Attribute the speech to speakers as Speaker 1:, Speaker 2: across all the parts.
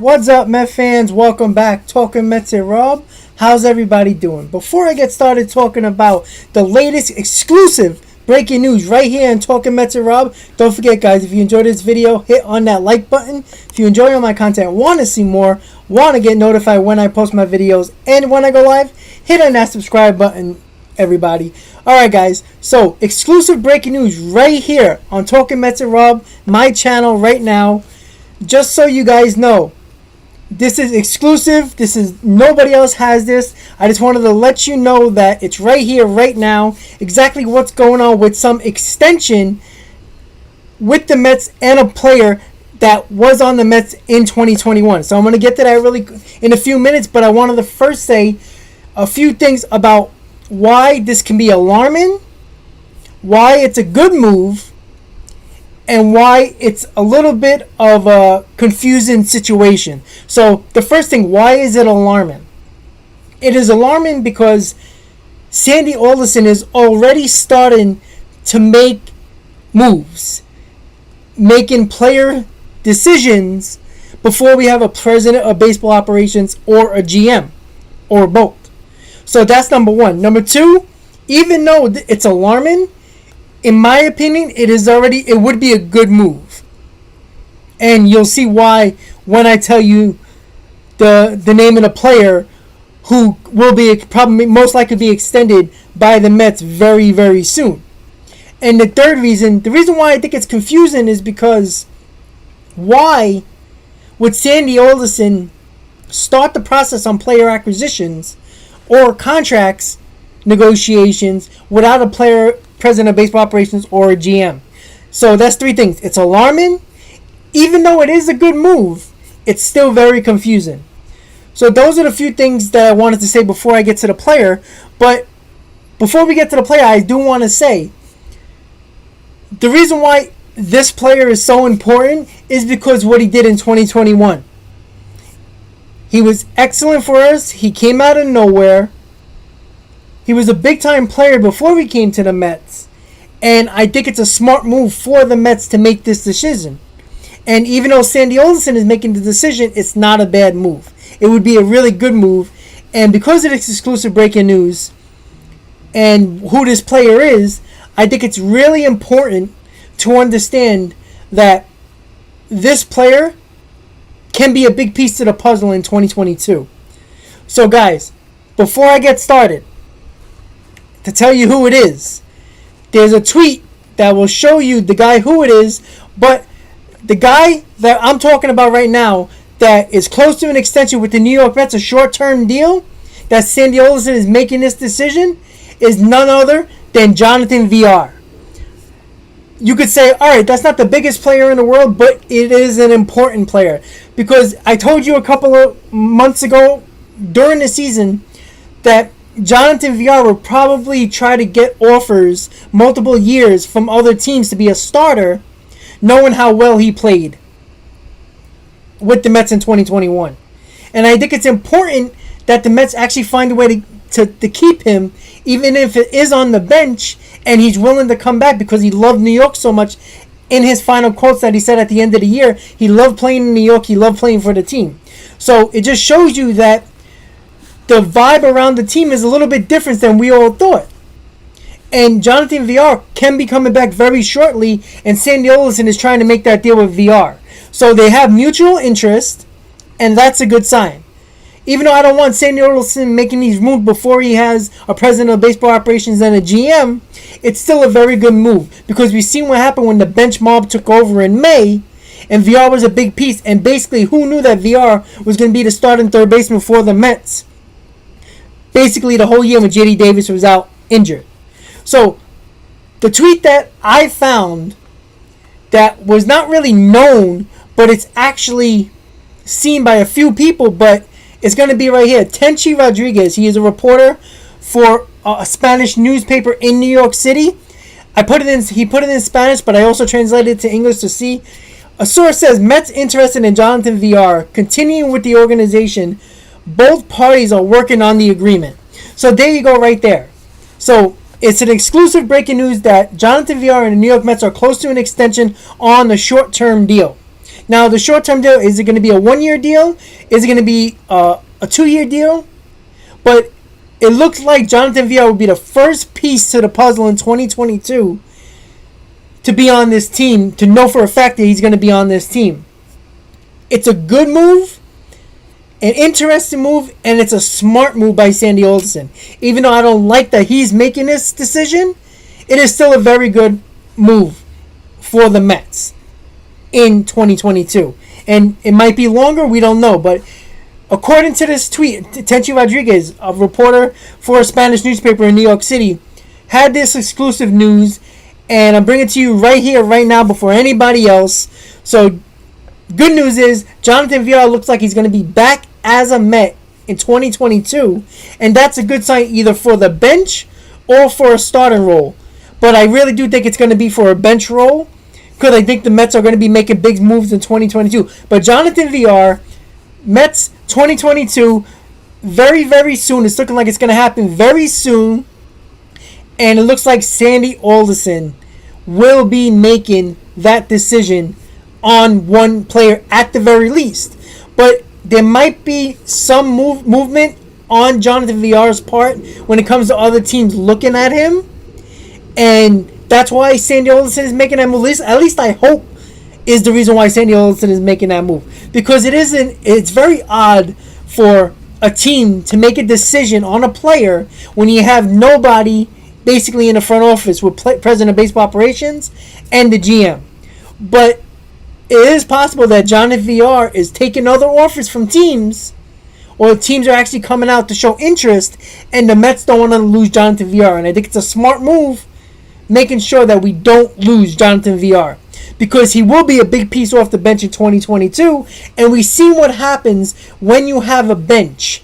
Speaker 1: What's up, Met fans? Welcome back. Talkin Mets and Rob. How's everybody doing? Before I get started talking about the latest exclusive breaking news right here in Talkin Mets and Rob, don't forget, guys, if you enjoyed this video, hit on that like button. If you enjoy all my content, want to see more, want to get notified when I post my videos and when I go live, hit on that subscribe button, everybody. Alright, guys, so exclusive breaking news right here on Talkin Mets and Rob, my channel right now. Just so you guys know, this is exclusive. Nobody else has this. I just wanted to let you know that it's right here, right now, exactly what's going on with some extension with the Mets and a player that was on the Mets in 2021. So I'm going to get to that really in a few minutes, but I wanted to first say a few things about why this can be alarming, why it's a good move, and why it's a little bit of a confusing situation. So the first thing, why is it alarming? It is alarming because Sandy Alderson is already starting to make moves, making player decisions before we have a president of baseball operations or a GM or both. So that's number one. Number two, even though it's alarming, in my opinion, it would be a good move. And you'll see why when I tell you the name of the player who will be probably most likely be extended by the Mets very, very soon. And the third reason, the reason why I think it's confusing is because why would Sandy Alderson start the process on player acquisitions or contracts negotiations without a player president of baseball operations or a GM? So that's three things. It's alarming. Even though it is a good move, it's still very confusing. So those are the few things that I wanted to say before I get to the player. But before we get to the player, I do want to say the reason why this player is so important is because what he did in 2021. He was excellent for us. He came out of nowhere. He was a big-time player before we came to the Mets. And I think it's a smart move for the Mets to make this decision. And even though Sandy Alderson is making the decision, it's not a bad move. It would be a really good move. And because of this exclusive breaking news and who this player is, I think it's really important to understand that this player can be a big piece to the puzzle in 2022. So, guys, before I get started, to tell you who it is, there's a tweet that will show you the guy who it is, but the guy that I'm talking about right now that is close to an extension with the New York Mets, a short-term deal, that Sandy Alderson is making this decision, is none other than Jonathan Villar. You could say, all right, that's not the biggest player in the world, but it is an important player. Because I told you a couple of months ago during the season that Jonathan Villar would probably try to get offers multiple years from other teams to be a starter, knowing how well he played with the Mets in 2021. And I think it's important that the Mets actually find a way to keep him, even if it is on the bench, and he's willing to come back because he loved New York so much. In his final quotes that he said at the end of the year, he loved playing in New York, he loved playing for the team. So it just shows you that the vibe around the team is a little bit different than we all thought. And Jonathan Villar can be coming back very shortly, and Sandy Alderson is trying to make that deal with Villar. So they have mutual interest, and that's a good sign. Even though I don't want Sandy Alderson making these moves before he has a president of baseball operations and a GM, it's still a very good move. Because we've seen what happened when the bench mob took over in May, and Villar was a big piece. And basically, who knew that Villar was going to be the starting third baseman for the Mets? Basically, the whole year when J.D. Davis was out injured. So, the tweet that I found that was not really known, but it's actually seen by a few people, but it's going to be right here. Tenchi Rodriguez, he is a reporter for a Spanish newspaper in New York City. He put it in Spanish, but I also translated it to English to see. A source says, Mets interested in Jonathan Villar, continuing with the organization. Both parties are working on the agreement. So there you go right there. So it's an exclusive breaking news that Jonathan Villar and the New York Mets are close to an extension on the short-term deal. Now, the short-term deal, is it going to be a 1-year deal? Is it going to be a 2-year deal? But it looks like Jonathan Villar will be the first piece to the puzzle in 2022 to be on this team, to know for a fact that he's going to be on this team. It's a good move, an interesting move, and it's a smart move by Sandy Alderson. Even though I don't like that he's making this decision, it is still a very good move for the Mets in 2022. And it might be longer, we don't know. But according to this tweet, Tenchi Rodriguez, a reporter for a Spanish newspaper in New York City, had this exclusive news. And I'm bringing it to you right here, right now, before anybody else. So, good news is, Jonathan Villar looks like he's going to be back as a Met in 2022. And that's a good sign either for the bench or for a starting role. But I really do think it's going to be for a bench role, because I think the Mets are going to be making big moves in 2022. But Jonathan Villar, Mets 2022, very, very soon. It's looking like it's going to happen very soon. And it looks like Sandy Alderson will be making that decision on one player at the very least. But there might be some movement on Jonathan Villar's part when it comes to other teams looking at him. And that's why Sandy Alderson is making that move. At least I hope is the reason why Sandy Alderson is making that move. Because it's very odd for a team to make a decision on a player when you have nobody basically in the front office with president of baseball operations and the GM. But it is possible that Jonathan Villar is taking other offers from teams, or teams are actually coming out to show interest, and the Mets don't want to lose Jonathan Villar. And I think it's a smart move, making sure that we don't lose Jonathan Villar, because he will be a big piece off the bench in 2022. And we've seen what happens when you have a bench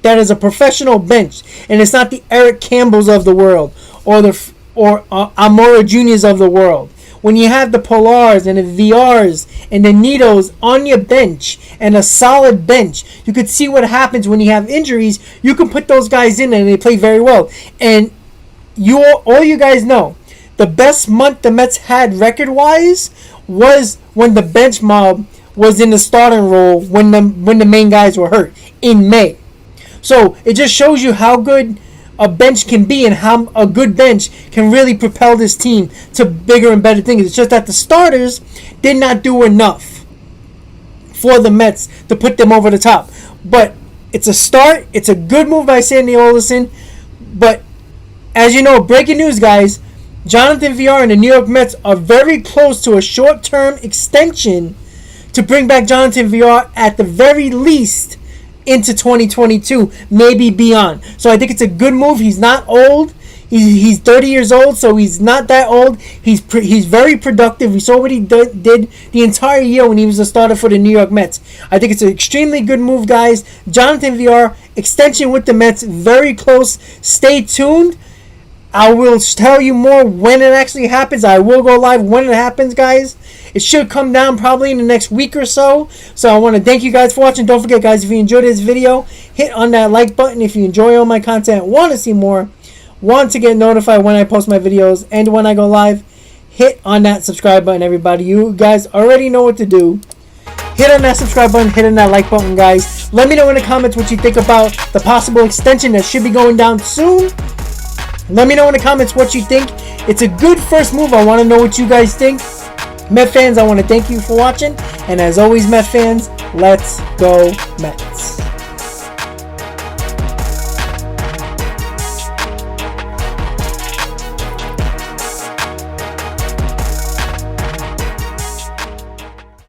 Speaker 1: that is a professional bench, and it's not the Eric Campbells of the world or Amora Juniors of the world. When you have the Polars and the VRs and the Nitos on your bench and a solid bench, you could see what happens when you have injuries. You can put those guys in and they play very well. And all you guys know, the best month the Mets had record-wise was when the bench mob was in the starting role when the main guys were hurt in May. So it just shows you how good a bench can be and how a good bench can really propel this team to bigger and better things. It's just that the starters did not do enough for the Mets to put them over the top. But it's a start. It's a good move by Sandy Alderson. But as you know, breaking news, guys, Jonathan Villar and the New York Mets are very close to a short-term extension to bring back Jonathan Villar at the very least into 2022, maybe beyond. So I think it's a good move. He's not old. He's 30 years old, so he's not that old. He's very productive. We saw what he did the entire year when he was a starter for the New York Mets. I think it's an extremely good move, guys. Jonathan Villar, extension with the Mets, very close. Stay tuned. I will tell you more when it actually happens. I will go live when it happens, guys. It should come down probably in the next week or so. So I want to thank you guys for watching. Don't forget, guys, if you enjoyed this video, hit on that like button. If you enjoy all my content, want to see more, want to get notified when I post my videos and when I go live, hit on that subscribe button, everybody. You guys already know what to do. Hit on that subscribe button, hit on that like button, guys. Let me know in the comments what you think about the possible extension that should be going down soon. Let me know in the comments what you think. It's a good first move. I want to know what you guys think. Met fans, I want to thank you for watching. And as always, Met fans, let's go Mets.